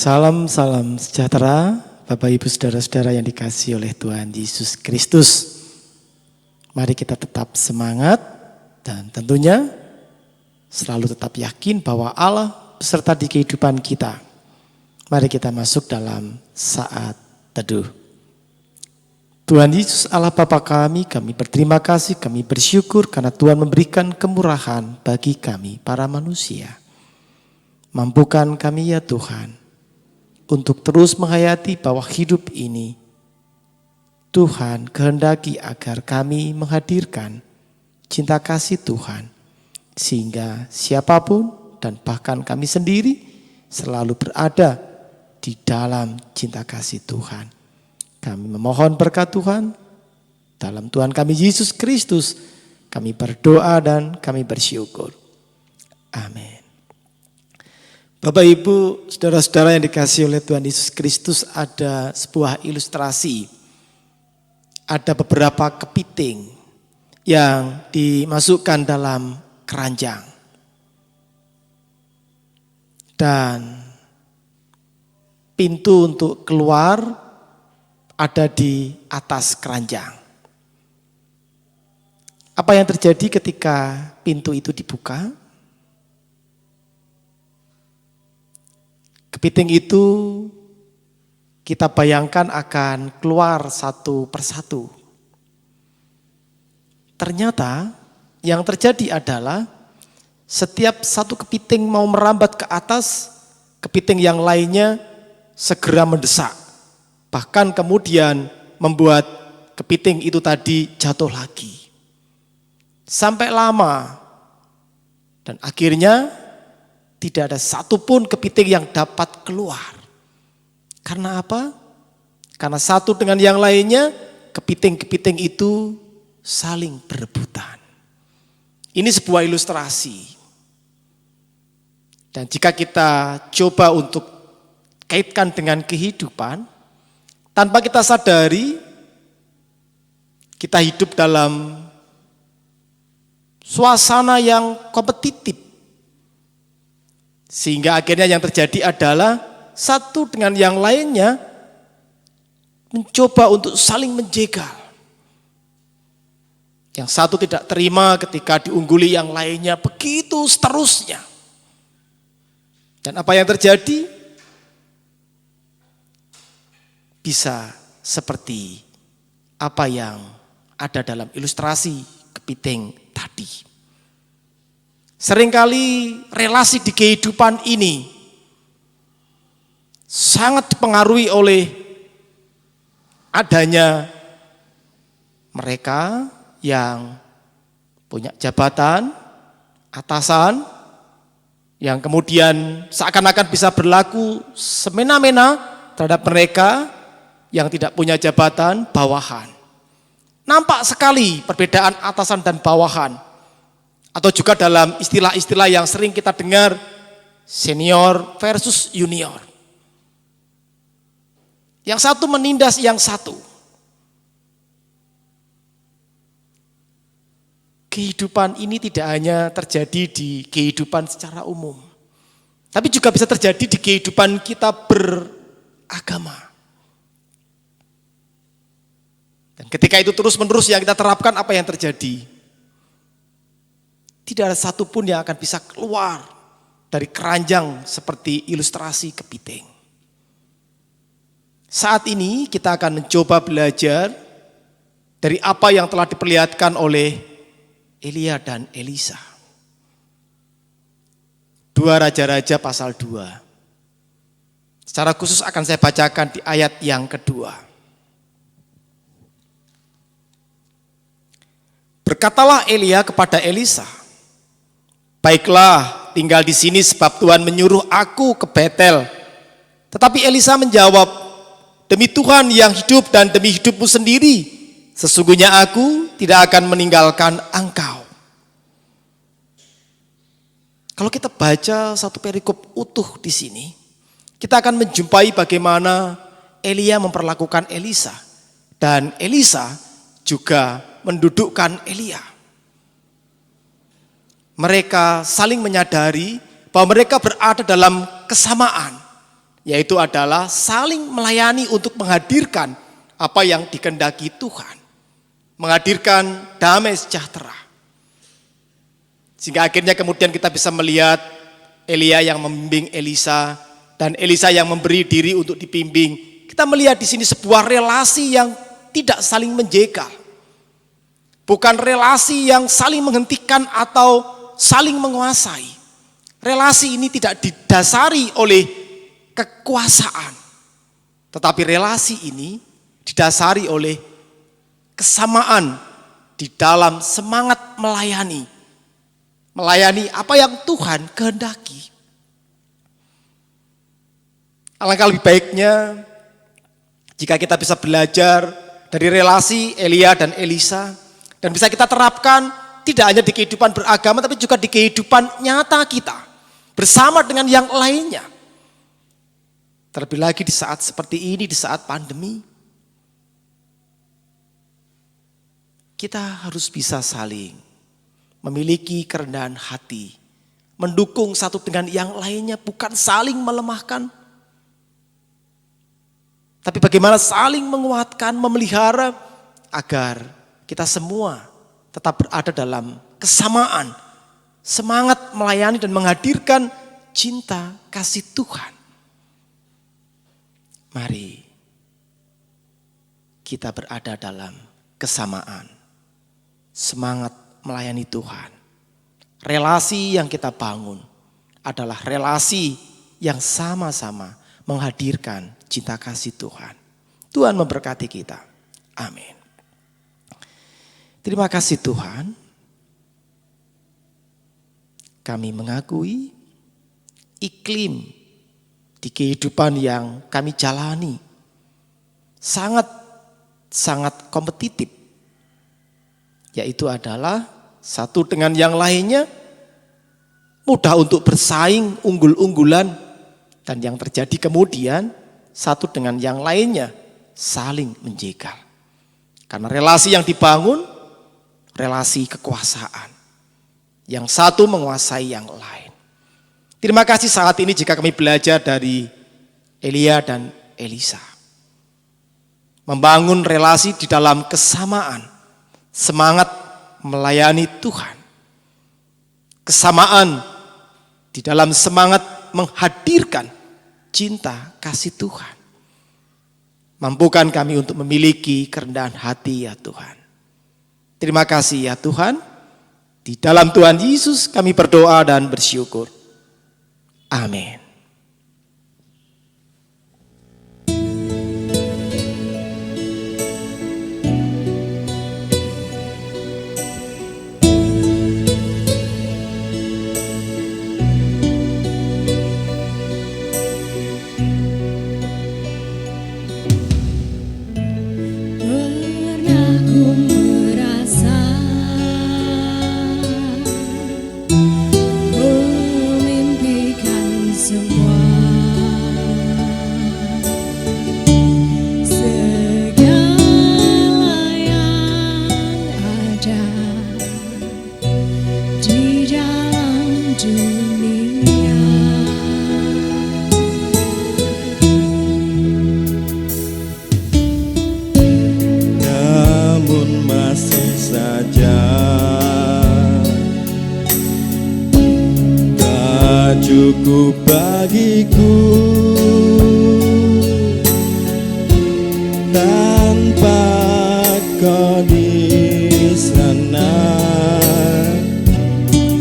Salam sejahtera Bapak Ibu Saudara-saudara yang dikasihi oleh Tuhan Yesus Kristus. Mari kita tetap semangat dan tentunya selalu tetap yakin bahwa Allah beserta di kehidupan kita. Mari kita masuk dalam saat teduh. Tuhan Yesus Allah Bapa kami berterima kasih, kami bersyukur karena Tuhan memberikan kemurahan bagi kami para manusia. Mampukan kami ya Tuhan untuk terus menghayati bahwa hidup ini Tuhan kehendaki agar kami menghadirkan cinta kasih Tuhan. Sehingga siapapun dan bahkan kami sendiri selalu berada di dalam cinta kasih Tuhan. Kami memohon berkat Tuhan dalam Tuhan kami Yesus Kristus. Kami berdoa dan kami bersyukur. Amin. Bapak Ibu, saudara-saudara yang dikasihi oleh Tuhan Yesus Kristus, ada sebuah ilustrasi. Ada beberapa kepiting yang dimasukkan dalam keranjang. Dan pintu untuk keluar ada di atas keranjang. Apa yang terjadi ketika pintu itu dibuka? Kepiting itu kita bayangkan akan keluar satu persatu. Ternyata yang terjadi adalah setiap satu kepiting mau merambat ke atas, kepiting yang lainnya segera mendesak. Bahkan kemudian membuat kepiting itu tadi jatuh lagi. Sampai lama dan akhirnya tidak ada satupun kepiting yang dapat keluar. Karena apa? Karena satu dengan yang lainnya, kepiting-kepiting itu saling berebutan. Ini sebuah ilustrasi. Dan jika kita coba untuk kaitkan dengan kehidupan, tanpa kita sadari, kita hidup dalam suasana yang kompetitif. Sehingga akhirnya yang terjadi adalah satu dengan yang lainnya mencoba untuk saling menjegal. Yang satu tidak terima ketika diungguli yang lainnya, begitu seterusnya. Dan apa yang terjadi? Bisa seperti apa yang ada dalam ilustrasi kepiting tadi. Seringkali relasi di kehidupan ini sangat dipengaruhi oleh adanya mereka yang punya jabatan, atasan, yang kemudian seakan-akan bisa berlaku semena-mena terhadap mereka yang tidak punya jabatan, bawahan. Nampak sekali perbedaan atasan dan bawahan. Atau juga dalam istilah-istilah yang sering kita dengar, senior versus junior. Yang satu menindas yang satu. Kehidupan ini tidak hanya terjadi di kehidupan secara umum, tapi juga bisa terjadi di kehidupan kita beragama. Dan ketika itu terus-menerus yang kita terapkan, apa yang terjadi? Tidak ada satupun yang akan bisa keluar dari keranjang seperti ilustrasi kepiting. Saat ini kita akan mencoba belajar dari apa yang telah diperlihatkan oleh Elia dan Elisa. 2 Raja-Raja pasal 2. Secara khusus akan saya bacakan di ayat yang kedua. Berkatalah Elia kepada Elisa, "Baiklah, tinggal di sini sebab Tuhan menyuruh aku ke Betel." Tetapi Elisa menjawab, "Demi Tuhan yang hidup dan demi hidupmu sendiri, sesungguhnya aku tidak akan meninggalkan engkau." Kalau kita baca satu perikop utuh di sini, kita akan menjumpai bagaimana Elia memperlakukan Elisa dan Elisa juga mendudukkan Elia. Mereka saling menyadari bahwa mereka berada dalam kesamaan yaitu adalah saling melayani untuk menghadirkan apa yang dikehendaki Tuhan, menghadirkan damai sejahtera. Sehingga akhirnya kemudian kita bisa melihat Elia yang membimbing Elisa dan Elisa yang memberi diri untuk dibimbing. Kita melihat di sini sebuah relasi yang tidak saling menjegal. Bukan relasi yang saling menghentikan atau saling menguasai. Relasi ini tidak didasari oleh kekuasaan. Tetapi relasi ini didasari oleh kesamaan di dalam semangat melayani. Melayani apa yang Tuhan kehendaki. Alangkah lebih baiknya jika kita bisa belajar dari relasi Elia dan Elisa dan bisa kita terapkan tidak hanya di kehidupan beragama tapi juga di kehidupan nyata kita bersama dengan yang lainnya. Terlebih lagi di saat seperti ini, di saat pandemi, kita harus bisa saling memiliki kerendahan hati, mendukung satu dengan yang lainnya, bukan saling melemahkan. Tapi bagaimana saling menguatkan, memelihara agar kita semua tetap berada dalam kesamaan, semangat melayani dan menghadirkan cinta kasih Tuhan. Mari kita berada dalam kesamaan, semangat melayani Tuhan. Relasi yang kita bangun adalah relasi yang sama-sama menghadirkan cinta kasih Tuhan. Tuhan memberkati kita. Amin. Terima kasih Tuhan. Kami mengakui iklim di kehidupan yang kami jalani sangat kompetitif. Yaitu adalah satu dengan yang lainnya mudah untuk bersaing unggul-unggulan. Dan yang terjadi kemudian satu dengan yang lainnya saling menjegal. Karena relasi yang dibangun, relasi kekuasaan. Yang satu menguasai yang lain. Terima kasih saat ini jika kami belajar dari Elia dan Elisa. Membangun relasi di dalam kesamaan. Semangat melayani Tuhan. Kesamaan di dalam semangat menghadirkan cinta kasih Tuhan. Mampukan kami untuk memiliki kerendahan hati ya Tuhan. Terima kasih ya Tuhan. Di dalam Tuhan Yesus kami berdoa dan bersyukur. Amin. Cukup bagiku tanpa kau di sana,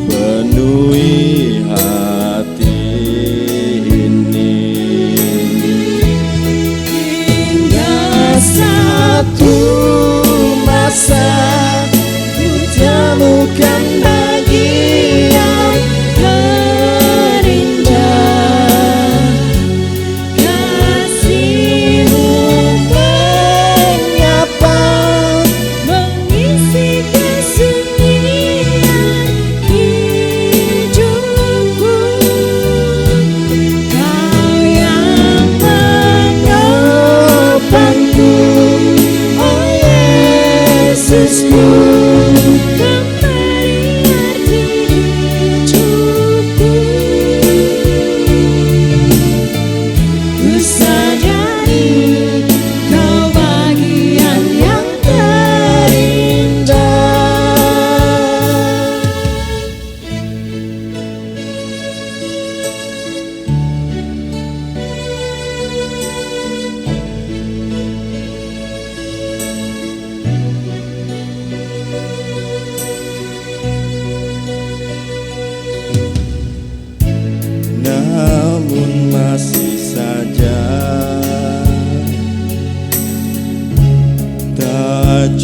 penuhi hati ini hingga satu masa ku temukan bagian Oh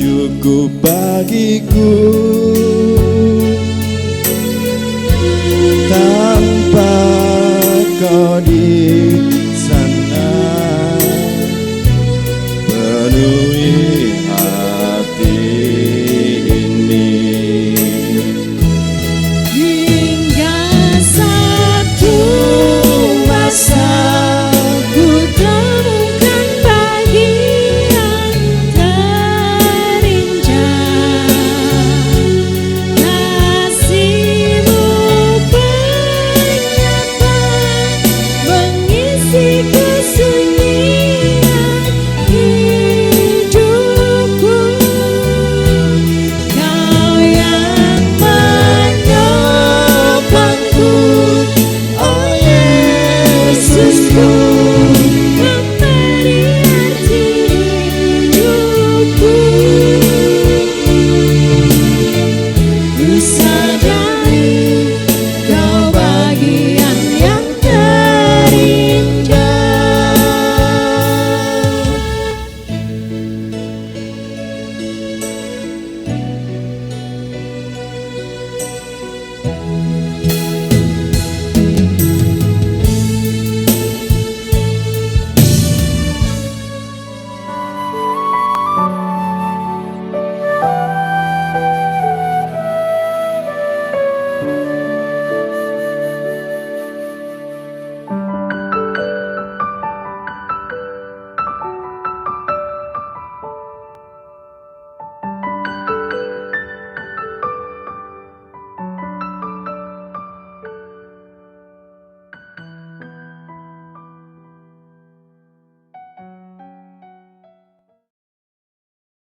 cukup bagiku. Tanpa kau di